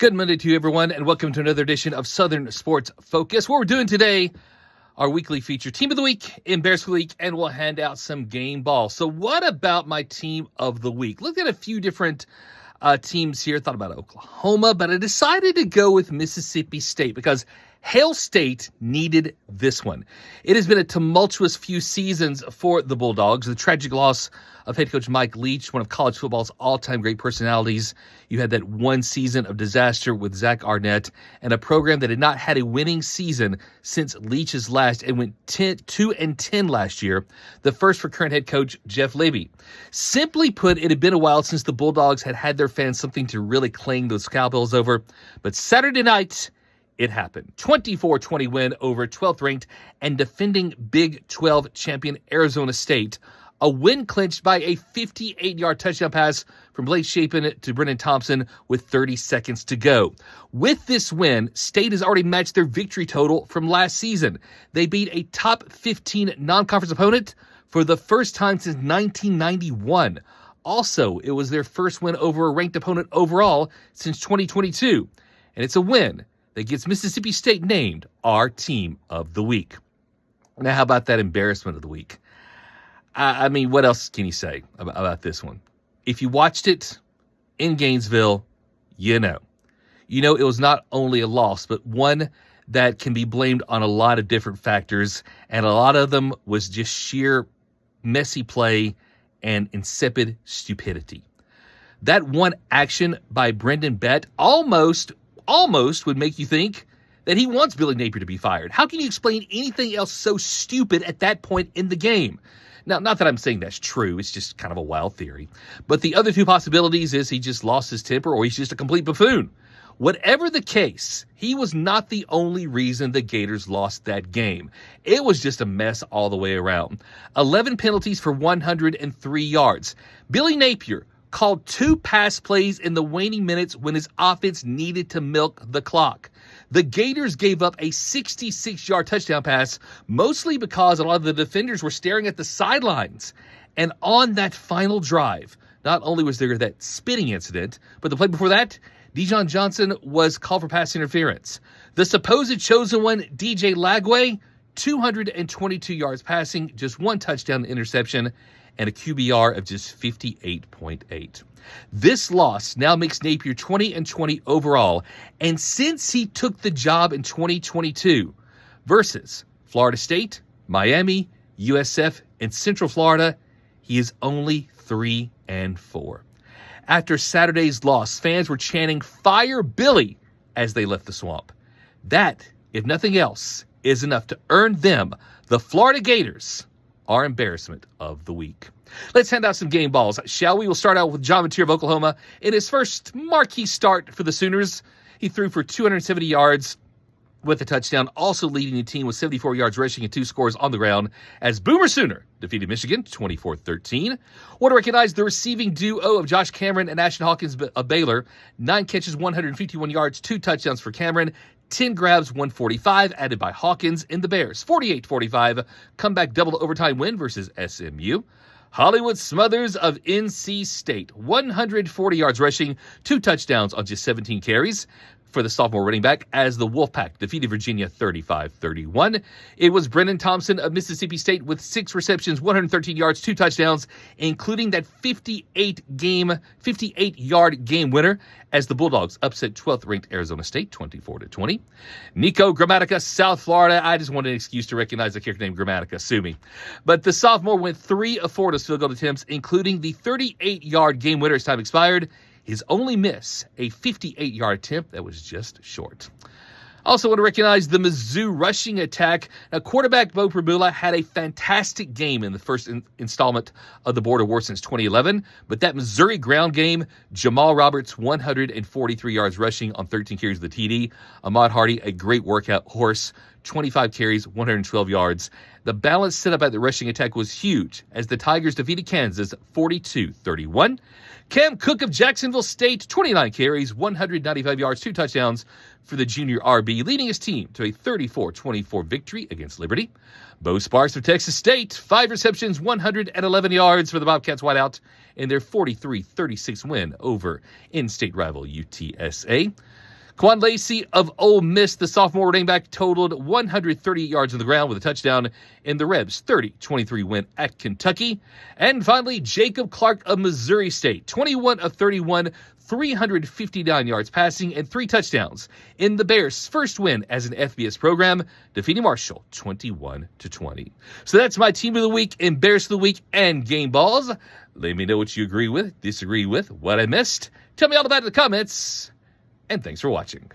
Good Monday to you, everyone, and welcome to another edition of Southern Sports Focus. What we're doing today, our weekly feature Team of the Week, Embarrassment Week, and we'll hand out some game balls. So what about my Team of the Week? Looked at a few different teams here. Thought about Oklahoma, but I decided to go with Mississippi State because Hail State needed this one. It has been a tumultuous few seasons for the Bulldogs. The tragic loss of head coach Mike Leach, one of college football's all-time great personalities. You had that one season of disaster with Zach Arnett and a program that had not had a winning season since Leach's last and went 2-10 last year, the first for current head coach Jeff Lebby. Simply put, it had been a while since the Bulldogs had had their fans something to really cling those cowbells over. But Saturday night, it happened. 24-20 win over 12th ranked and defending Big 12 champion Arizona State. A win clinched by a 58-yard touchdown pass from Blake Shapen to Brennan Thompson with 30 seconds to go. With this win, State has already matched their victory total from last season. They beat a top 15 non-conference opponent for the first time since 1991. Also, it was their first win over a ranked opponent overall since 2022. And it's a win that gets Mississippi State named our Team of the Week. Now, how about that Embarrassment of the Week? I mean, what else can you say about this one? If you watched it in Gainesville, you know it was not only a loss, but one that can be blamed on a lot of different factors, and a lot of them was just sheer messy play and insipid stupidity. That one action by Brendan Bett almost would make you think that he wants Billy Napier to be fired. How can you explain anything else so stupid at that point in the game? Now, not that I'm saying that's true. It's just kind of a wild theory. But the other two possibilities is he just lost his temper or he's just a complete buffoon. Whatever the case, he was not the only reason the Gators lost that game. It was just a mess all the way around. 11 penalties for 103 yards. Billy Napier called 2 pass plays in the waning minutes when his offense needed to milk the clock. The Gators gave up a 66-yard touchdown pass, mostly because a lot of the defenders were staring at the sidelines. And on that final drive, not only was there that spitting incident, but the play before that, Dijon Johnson was called for pass interference. The supposed chosen one, DJ Lagway, 222 yards passing, just 1 touchdown interception, and a QBR of just 58.8. This loss now makes Napier 20-20 overall, and since he took the job in 2022 versus Florida State, Miami, USF, and Central Florida, he is only 3-4. After Saturday's loss, fans were chanting "Fire Billy" as they left the swamp. That, if nothing else, is enough to earn them, the Florida Gators, our Embarrassment of the Week. Let's hand out some game balls, shall we? We'll start out with John Mateer of Oklahoma. In his first marquee start for the Sooners, he threw for 270 yards with a touchdown, also leading the team with 74 yards rushing and 2 scores on the ground as Boomer Sooner defeated Michigan 24-13. Want to recognize the receiving duo of Josh Cameron and Ashton Hawkins of Baylor. 9 catches, 151 yards, 2 touchdowns for Cameron. 10 grabs, 145 added by Hawkins in the Bears. 48-45 comeback double overtime win versus SMU. Hollywood Smothers of NC State. 140 yards rushing, 2 touchdowns on just 17 carries for the sophomore running back as the Wolfpack defeated Virginia 35-31. It was Brennan Thompson of Mississippi State with 6 receptions, 113 yards, 2 touchdowns, including that 58-yard game winner as the Bulldogs upset 12th ranked Arizona State 24-20. Nico Grammatica, South Florida. I just wanted an excuse to recognize a character named Grammatica. Sue me. But the sophomore went 3 of 4 to field goal attempts, including the 38-yard game winner as time expired. His only miss, a 58-yard attempt that was just short. Also want to recognize the Mizzou rushing attack. Now, quarterback Bo Prabula had a fantastic game in the first installment of the Border War since 2011. But that Missouri ground game, Jamal Roberts, 143 yards rushing on 13 carries of the TD. Ahmad Hardy, a great workout horse, 25 carries, 112 yards. The balance set up at the rushing attack was huge as the Tigers defeated Kansas 42-31. Cam Cook of Jacksonville State, 29 carries, 195 yards, 2 touchdowns for the junior RB, leading his team to a 34-24 victory against Liberty. Bo Sparks of Texas State, 5 receptions, 111 yards for the Bobcats wideout in their 43-36 win over in-state rival UTSA. Quan Lacey of Ole Miss, the sophomore running back, totaled 130 yards on the ground with a touchdown in the Rebs' 30-23 win at Kentucky. And finally, Jacob Clark of Missouri State, 21 of 31, 359 yards passing and 3 touchdowns in the Bears' first win as an FBS program, defeating Marshall 21-20. So that's my team of the week, Embarrass of the week, and game balls. Let me know what you agree with, disagree with, what I missed. Tell me all about it in the comments. And thanks for watching.